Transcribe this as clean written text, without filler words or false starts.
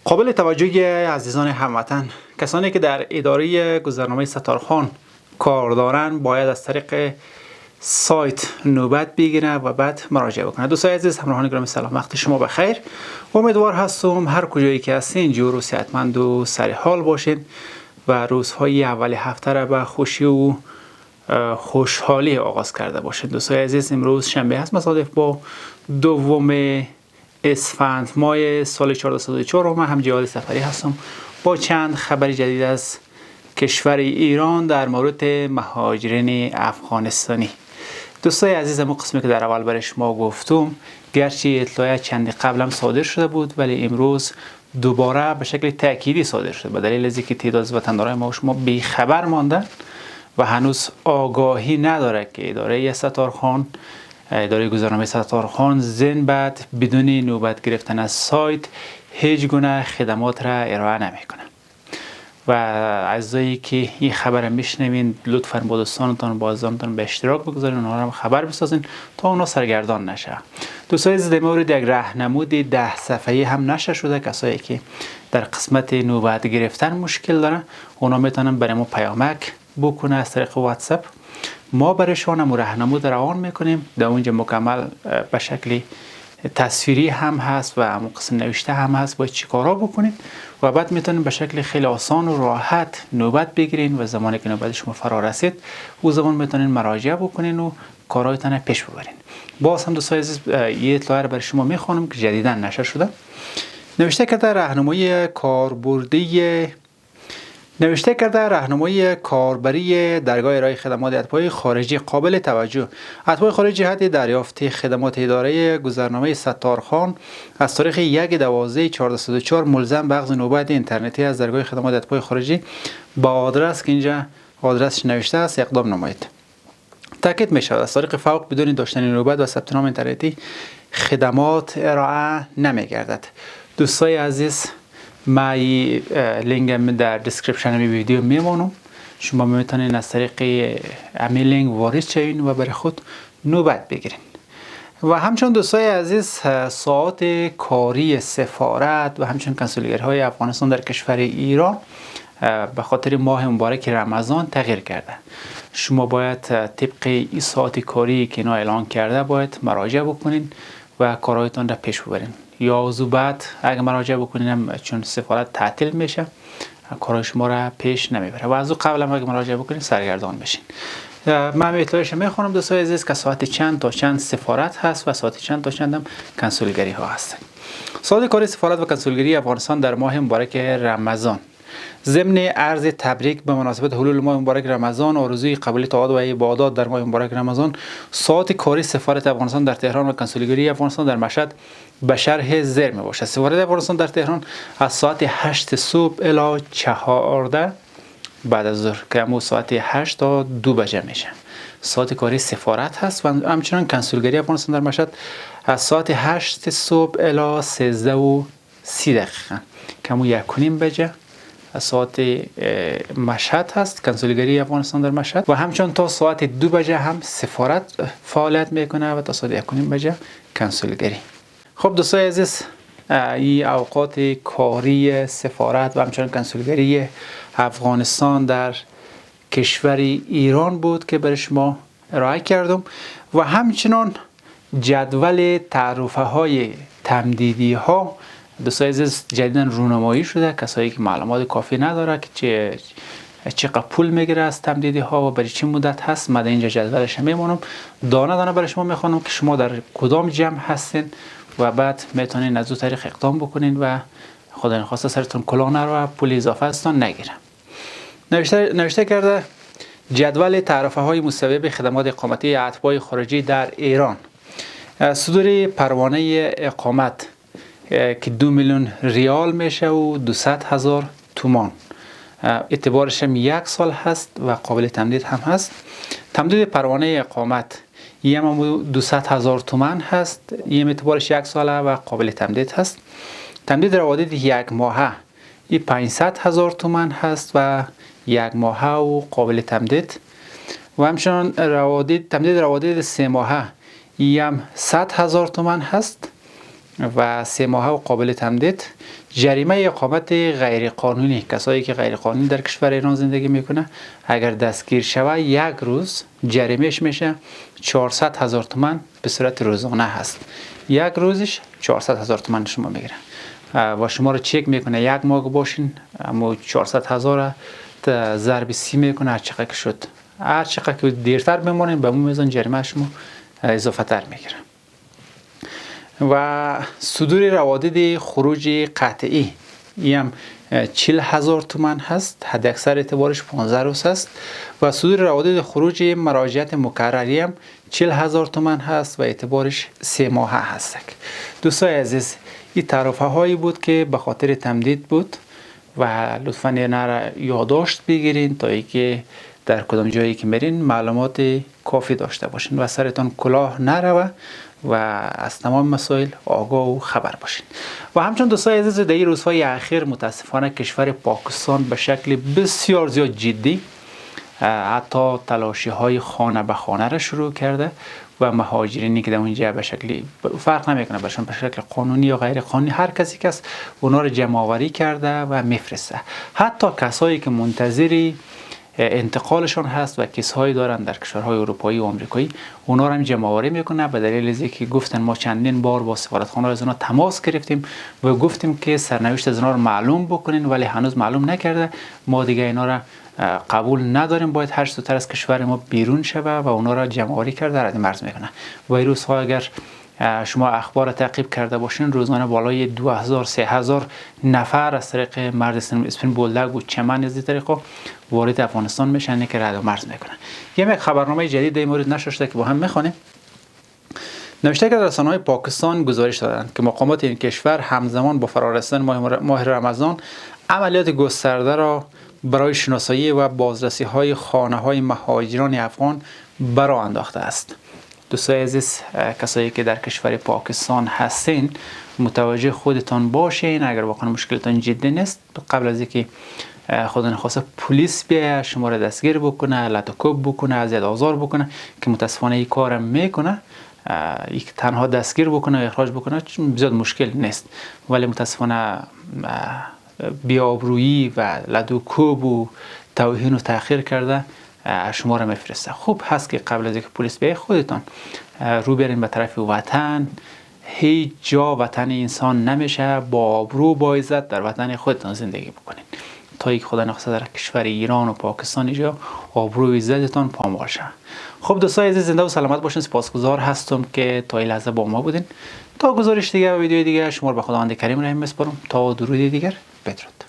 قابل توجه عزیزان هموطن، کسانی که در اداره گذرنامه ستارخان کار دارند باید از طریق سایت نوبت بگیرن و بعد مراجعه بکنن. دوستان عزیز، همراهان گرامی، سلام، وقت شما بخیر. امیدوار هستم هر کجایی که هستین جور و صحتمند و سر حال باشین و روزهای اول هفته را به خوشی و خوشحالی آغاز کرده باشین. دوستان عزیز، امروز شنبه هست، مصادف با دوم اسفند ماه سال 1404 و من هم جواد سفری هستم با چند خبر جدید از کشور ایران در مورد مهاجرین افغانستانی. دوستای عزیز، ما قسمی که در اول برای شما گفتم، گرچه اطلاع چندی قبلم صادر شده بود ولی امروز دوباره به شکل تأکیدی صادر شده به دلیل از اینکه تعداد از وطندارای ما و شما بیخبر ماندن و هنوز آگاهی نداره که اداره ستارخان، اداره گذرنامه ستارخان زن بعد بدون نوبت گرفتن از سایت هیچ گونه خدمات را ارائه نمیکنه. و عزیزایی که این خبر میشنوین لطفاً با دوستانتان با عزیزانتان به اشتراک بگذارین، اونها را خبر بسازین تا اونا سرگردان نشه. دوستان عزیز، در مورد یک راهنمود 10 صفحه‌ای هم نشر شده. کسایی که در قسمت نوبت گرفتن مشکل دارن اونا میتونن برای ما پیامک بکنه از طریق واتساپ. ما برایشان هم راهنمود روان میکنیم. در اونجا مکمل به شکل تصویری هم هست و همون قسم نوشته هم هست باید چی کارا بکنید و بعد میتونید به شکل خیلی آسان و راحت نوبت بگیرین و زمانی که نوبت شما فرا رسید او زمان میتونید مراجعه بکنین و کارهایتان پیش ببرین. باز هم دوستان عزیز، یه اطلاع رو برای شما میخوانم که جدیدا نشر شده. نوشته کرده راهنمای کاربری درگاه ارائه خدمات اتباع خارجی قابل توجه. اتباع خارجی جهت دریافت خدمات اداره گذرنامه ستارخان از تاریخ 1/12/1404 ملزم به اخذ نوبت اینترنتی از درگاه خدمات اتباع خارجی با آدرس که اینجا آدرسش نوشته است اقدام نمایید. تاکید می شود از طریق فوق بدون داشتن نوبت و ثبت نام اینترنتی خدمات ارائه نمی گردد. دوستای عزیز، ما لینک در دیسکریپشن ویدیو میمونم، شما میتونین از طریق همین لینک وارد شوین و برای خود نوبت بگیرین. و همچنین دوستای عزیز، ساعات کاری سفارت و همچنین کنسولگری های افغانستان در کشور ایران به خاطر ماه مبارک رمضان تغییر کرده. شما باید طبق این ساعت کاری که اینا اعلان کرده باید مراجعه بکنین و کارهایتان را پیش ببرین. یا بعد اگه مراجعه بکنین چون سفارت تعطیل میشه کارهای شما را پیش نمیبره و از او قبل هم اگه مراجعه بکنین سرگردان بشین. من اطلاعش میخوانم دوستای عزیز که ساعت چند تا چند سفارت هست و ساعت چند تا چند هم کنسولگری ها هستن. ساعت کاری سفارت و کنسولگری افغانستان در ماه مبارک رمضان. ضمن عرض تبریک به مناسبت حلول ماه مبارک رمضان، آرزوی قبول طاعات و عبادات در ماه مبارک رمضان، ساعت کاری سفارت افغانستان در تهران و کنسولگری افغانستان در مشهد به شرح زیر می باشد. سفارت افغانستان در تهران از ساعت 8 صبح الی 14 بعد از ظهر که همون ساعت 8 تا 2 بجه میشه ساعت کاری سفارت هست و همچنان کنسولگری افغانستان در مشهد از ساعت 8 صبح الی 13:30 که همون 1:30 بجه ساعت مشهد هست کنسولگری افغانستان در مشهد و همچنان تا ساعت 2 بجه هم سفارت فعالیت میکنه و تا ساعت 1:30 بجه کنسولگری. خب دوستای عزیز، این اوقات کاری سفارت و همچنان کنسولگری افغانستان در کشور ایران بود که برای شما ارائه کردم و همچنان جدول تعرفه های تمدیدی ها دوستای عزیز جدیداً رونمایی شده. کسایی که معلومات کافی نداره که چقدر پول میگیره از تمدیدی ها و برای چه مدت هست، من اینجا جدولش میمونم دانه دانه برای شما میخوانم که شما در کدام جمع هستین و بعد میتونین از اون طریق اقدام بکنین و خدا نخواسته سرتون کلاه نره و پول اضافه هستون نگیره. نوشته کرده جدول تعرفه های مستوجب خدمات اقامتی اتباع خارجی در ایران. صدور پروانه اقامت که 2 میلیون ریال میشه و 200,000 تومان، اعتبارش هم 1 سال هست و قابل تمدید هم هست. تمدید پروانه اقامت هم 200,000 تومان هست، این اعتبارش 1 ساله و قابل تمدید هست. تمدید روادید 1 ماهه این 500,000 تومان هست و 1 ماهه و قابل تمدید و همچنان تمدید روادید 3 ماهه این هم 100,000 تومان هست و 3 ماهه و قابل تمدید. جریمه اقامت غیر قانونی، کسایی که غیر قانونی در کشور ایران زندگی میکنه اگر دستگیر شوه 1 روز جریمهش میشه 400,000 تومان به صورت روزانه هست. 1 روزش 400,000 تومان شما میگیره و شما رو چک میکنه 1 ماه باشین، اما 400,000 ضرب 30 میکنه، هر چقدر شد، هر چقدر که دیرتر بمونین به اون میزان جریمه شما اضافه تر میگیره. و صدور روادید خروج قطعی این هم 40,000 تومان هست، حد اکثر اعتبارش 15 روز هست. و صدور روادید خروج مراجعت مکرری هم 40,000 تومان هست و اعتبارش 3 ماهه هست. دوستای عزیز، این تعرفه هایی بود که به خاطر تمدید بود و لطفاً اینا را یادداشت بگیرین تا اینکه در کدام جایی که میرین معلومات کافی داشته باشین و سرتان کلاه نروه و از تمام مسائل آگاه و خبر باشین. و همچنین دوستای عزیز، در این روزهای اخیر متاسفانه کشور پاکستان به شکل بسیار زیاد جدی حتی تلاشی های خانه به خانه را شروع کرده و مهاجرینی که در اونجا به شکلی فرق نمیکنه برشون به شکل قانونی یا غیر قانونی، هر کسی که است اونا رو جمع آوری کرده و میفرسته. حتی کسایی که منتظری انتقالشان هست و کیس‌هایی دارن در کشورهای اروپایی و آمریکایی، اونا رو هم جمع آوری میکنه به دلیل اینکه گفتن ما چندین بار با سفارتخانه از اونا تماس گرفتیم و گفتیم که سرنوشت از اونا رو معلوم بکنین، ولی هنوز معلوم نکرده. ما دیگه اینا رو قبول نداریم، باید هر زودتر از کشور ما بیرون شوه و اونا را جمع آوری کرده رد مرز میکنه. و این روزها اگر شما اخبار تعقیب کرده باشین، روزانه بالای 2,000-3,000 نفر از طریق مرز اسپین بولدک و چمن از این طریقا وارد افغانستان میشن که رد مرز میکنن. یک خبرنامه جدید در این مورد نشر شده که با هم میخوانیم. نوشته که رسانه‌های پاکستان گزارش دادند که مقامات این کشور همزمان با فرارسیدن ماه رمضان عملیات گسترده را برای شناسایی و بازرسی های خانه های مهاجران افغان برآ انداخته است. دوستای عزیز، کسایی که در کشور پاکستان هستین متوجه خودتان باشین. اگر واقعا مشکلتان جدی نیست، قبل از اینکه خدا نخواسته پلیس بیاید شما را دستگیر بکنه، لطوکوب بکنه، اذیت آزار بکنه که متاسفانه این کارم میکنه، یک تنها دستگیر بکنه و اخراج بکنه زیاد مشکل نیست، ولی متاسفانه بی‌آبرویی و لطوکوب و توهین و تأخیر کرده شما را میفرسته. خوب هست که قبل از اینکه پلیس بیاید خودتان رو برین به طرف وطن. هیچ جا وطن انسان نمیشه، با آبرو با عزت در وطن خودتان زندگی بکنین تا یک خدا نخواسته در کشور ایران و پاکستان اینجا آبرو و عزتتان پامال شه. خب دوستای عزیز، زنده و سلامت باشین. سپاسگزار هستم که تا این لحظه با ما بودین. تا گزارش دیگه و ویدیو دیگه شما رو به خداوند کریم رحیم میسپارم. تا درود دیگر، بدرود.